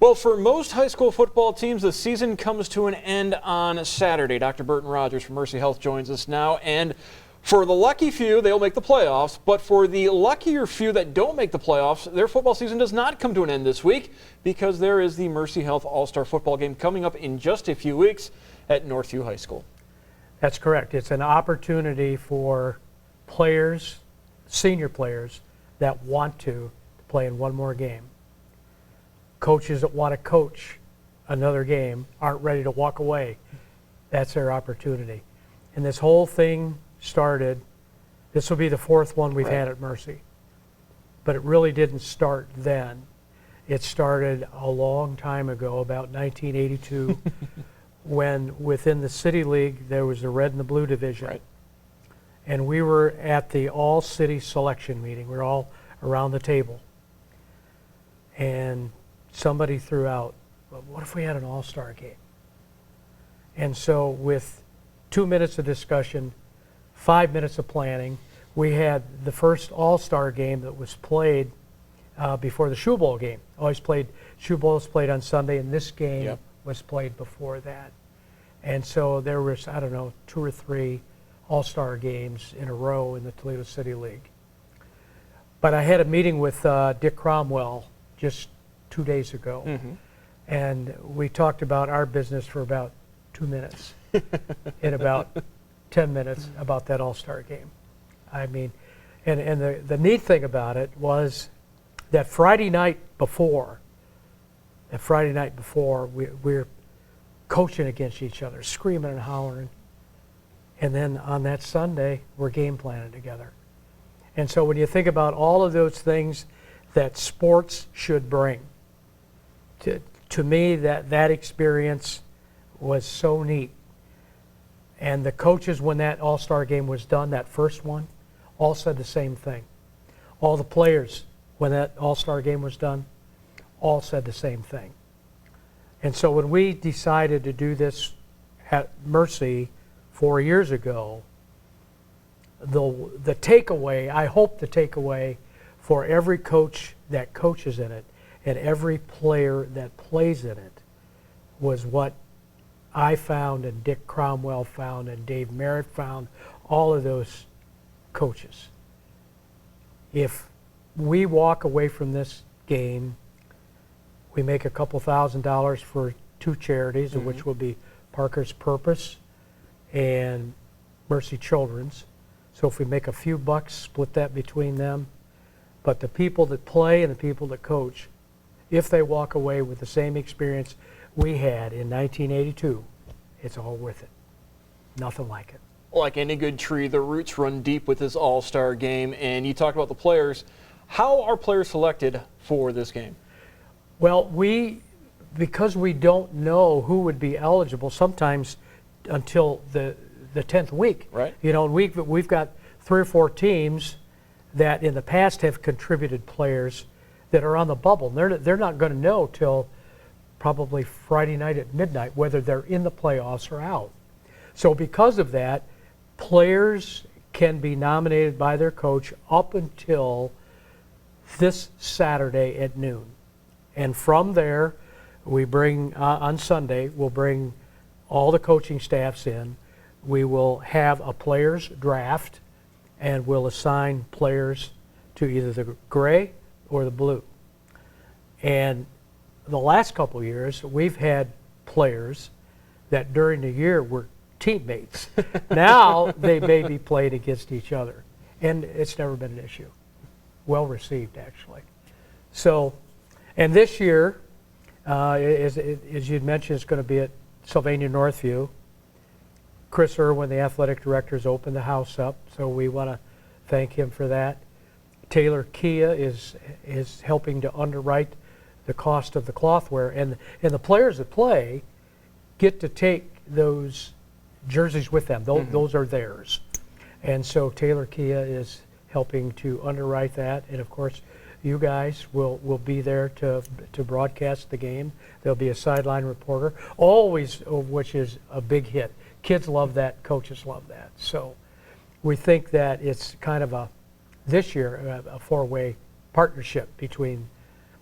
Well, for most high school football teams, the season comes to an end on Saturday. Dr. Burton Rogers from Mercy Health joins us now. And for the lucky few, they'll make the playoffs. But for the luckier few that don't make the playoffs, their football season does not come to an end this week because there is the Mercy Health All-Star football game coming up in just a few weeks at Northview High School. That's correct. It's an opportunity for players, senior players, that want to play in one more game. Coaches that want to coach another game aren't ready to walk away. That's their opportunity. And this whole thing started, this will be the fourth one we've had at Mercy. But it really didn't start then. It started a long time ago, about 1982, when within the City League there was the red and the blue division. Right. And we were at the all-city selection meeting. We were all around the table. And somebody threw out, well, what if we had an all-star game? And so with 2 minutes of discussion, 5 minutes of planning, we had the first all-star game that was played before the Shoe Bowl game. Shoe Bowl was played on Sunday, and this game was played before that. And so there was, I don't know, 2 or 3 all-star games in a row in the Toledo City League. But I had a meeting with Dick Cromwell just 2 days ago, and we talked about our business for about 2 minutes, in about 10 minutes about that all-star game. I mean, and the neat thing about it was that Friday night before, we're coaching against each other, screaming and hollering, and then on that Sunday, we're game planning together. And so when you think about all of those things that sports should bring, to me, that experience was so neat. And the coaches, when that all-star game was done, that first one, all said the same thing. All the players, when that all-star game was done, all said the same thing. And so when we decided to do this at Mercy 4 years ago, the takeaway, I hope the takeaway for every coach that coaches in it and every player that plays in it was what I found and Dick Cromwell found and Dave Merritt found, all of those coaches. If we walk away from this game, we make a couple $1,000s for 2 charities, of which will be Parker's Purpose and Mercy Children's. So if we make a few bucks, split that between them. But the people that play and the people that coach, if they walk away with the same experience we had in 1982, it's all worth it. Nothing like it. Like any good tree, the roots run deep with this all-star game. And you talked about the players. How are players selected for this game? Well, because we don't know who would be eligible sometimes until the 10th week. Right. You know, we've got 3 or 4 teams that in the past have contributed players that are on the bubble. They're not going to know till probably Friday night at midnight whether they're in the playoffs or out. So because of that, players can be nominated by their coach up until this Saturday at noon. And from there, we bring, on Sunday, we'll bring all the coaching staffs in. We will have a players draft, and we'll assign players to either the gray or the blue. And the last couple of years, we've had players that during the year were teammates. Now they may be playing against each other. And it's never been an issue. Well received, actually. So, and this year, as you'd mentioned, it's going to be at Sylvania Northview. Chris Irwin, the athletic director, has opened the house up, so we want to thank him for that. Taylor Kia is helping to underwrite the cost of the clothwear, and the players that play get to take those jerseys with them. Those are theirs. And so Taylor Kia is helping to underwrite that, and of course you guys will be there to broadcast the game. There'll be a sideline reporter, always, which is a big hit. Kids love that, coaches love that. So we think that it's kind of this year, a 4-way partnership between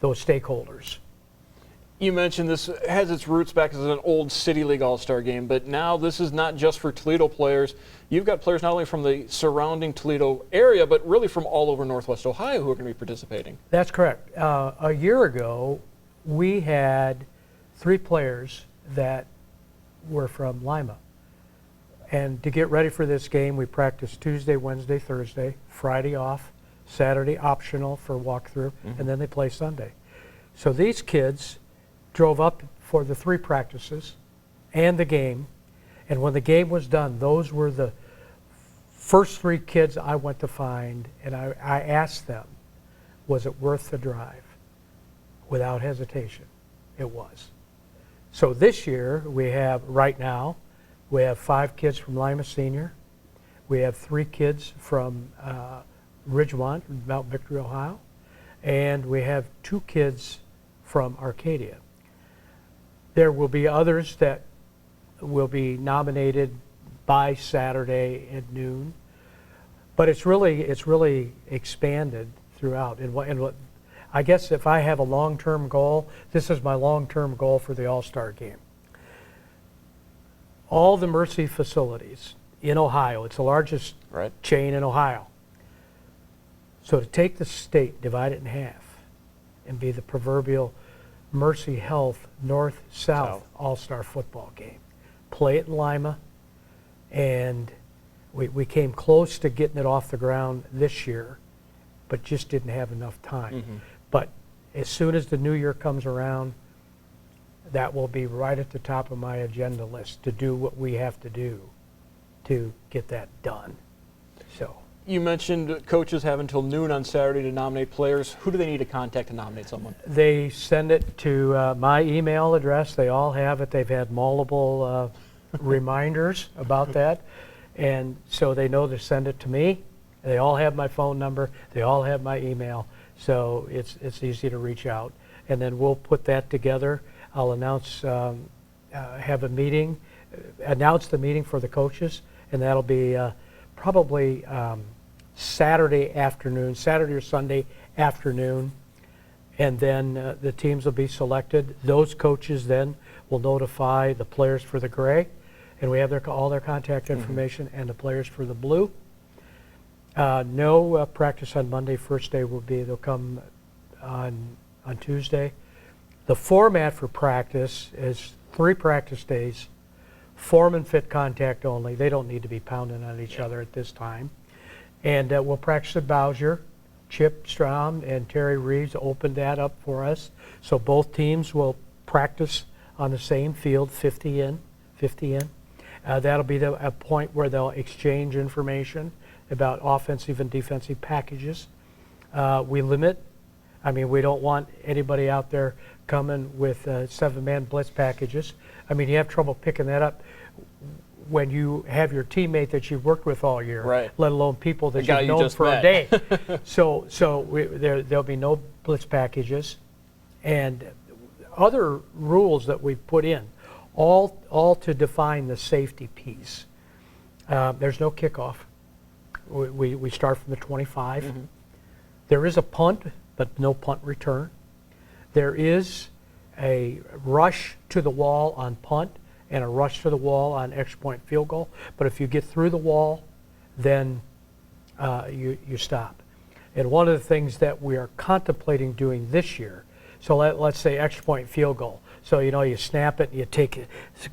those stakeholders. You mentioned this has its roots back as an old City League All-Star game, but now this is not just for Toledo players. You've got players not only from the surrounding Toledo area, but really from all over Northwest Ohio who are going to be participating. That's correct. A year ago, we had 3 players that were from Lima. And to get ready for this game, we practiced Tuesday, Wednesday, Thursday, Friday off, Saturday optional for walkthrough, and then they play Sunday. So these kids drove up for the 3 practices and the game, and when the game was done, those were the first 3 kids I went to find, and I asked them, was it worth the drive? Without hesitation, it was. So this year, right now, we have 5 kids from Lima Senior. We have 3 kids from Ridgemont, Mount Victory, Ohio. And we have 2 kids from Arcadia. There will be others that will be nominated by Saturday at noon. But it's really expanded throughout. And what I guess if I have a long-term goal, this is my long-term goal for the All-Star game. All the Mercy facilities in Ohio, it's the largest chain in Ohio. So to take the state, divide it in half, and be the proverbial Mercy Health North-South All-Star football game. Play it in Lima, and we came close to getting it off the ground this year, but just didn't have enough time. But as soon as the new year comes around, that will be right at the top of my agenda list to do what we have to do to get that done. So you mentioned coaches have until noon on Saturday to nominate players. Who do they need to contact to nominate someone? They send it to my email address. They all have it. They've had multiple reminders about that. And so they know to send it to me. They all have my phone number. They all have my email. So it's easy to reach out. And then we'll put that together. I'll announce, have a meeting, announce the meeting for the coaches, and that'll be probably Saturday afternoon, Saturday or Sunday afternoon. And then the teams will be selected. Those coaches then will notify the players for the gray, and we have all their contact information, and the players for the blue. No practice on Monday. First day they'll come on Tuesday. The format for practice is 3 practice days, form and fit contact only. They don't need to be pounding on each other at this time. And we'll practice at Bowser. Chip Strom and Terry Reeves opened that up for us. So both teams will practice on the same field, 50 in, 50 in. That'll be a point where they'll exchange information about offensive and defensive packages. We don't want anybody out there coming with 7-man blitz packages. I mean, you have trouble picking that up when you have your teammate that you've worked with all year, let alone people that you've known for a day. So there'll be no blitz packages. And other rules that we've put in, all to define the safety piece. There's no kickoff. We start from the 25. There is a punt, but no punt return. There is a rush to the wall on punt and a rush to the wall on extra point field goal. But if you get through the wall, then you stop. And one of the things that we are contemplating doing this year, so let's say extra point field goal. So, you snap it and you take a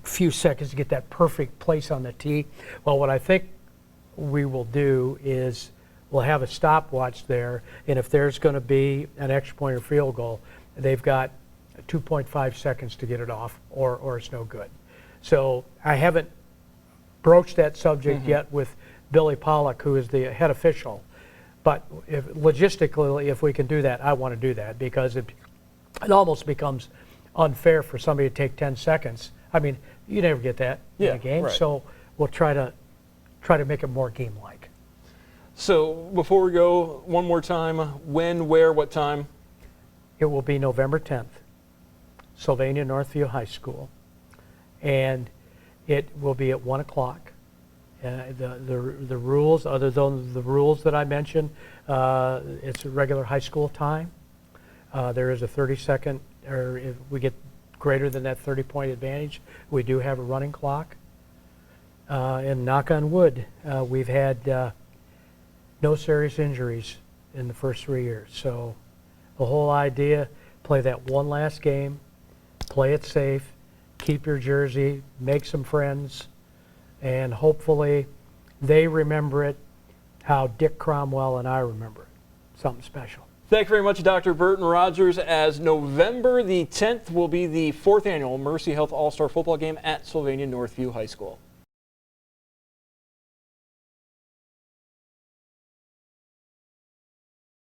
few seconds to get that perfect place on the tee. Well, what I think we will do is we'll have a stopwatch there, and if there's going to be an extra point or field goal, they've got 2.5 seconds to get it off, or it's no good. So I haven't broached that subject yet with Billy Pollock, who is the head official. But logistically, if we can do that, I want to do that, because it almost becomes unfair for somebody to take 10 seconds. I mean, you never get that in a game, so we'll try to make it more game-like. So before we go, one more time, when, where, what time? It will be November 10th, Sylvania Northview High School, and it will be at 1 o'clock. The rules, other than the rules that I mentioned, it's a regular high school time. There is a 30-second, or if we get greater than that 30-point advantage. We do have a running clock. And knock on wood, we've had no serious injuries in the first 3 years. So the whole idea, play that one last game, play it safe, keep your jersey, make some friends, and hopefully they remember it how Dick Cromwell and I remember it. Something special. Thank you very much, Dr. Burton Rogers, as November the 10th will be the 4th annual Mercy Health All-Star Football Game at Sylvania Northview High School.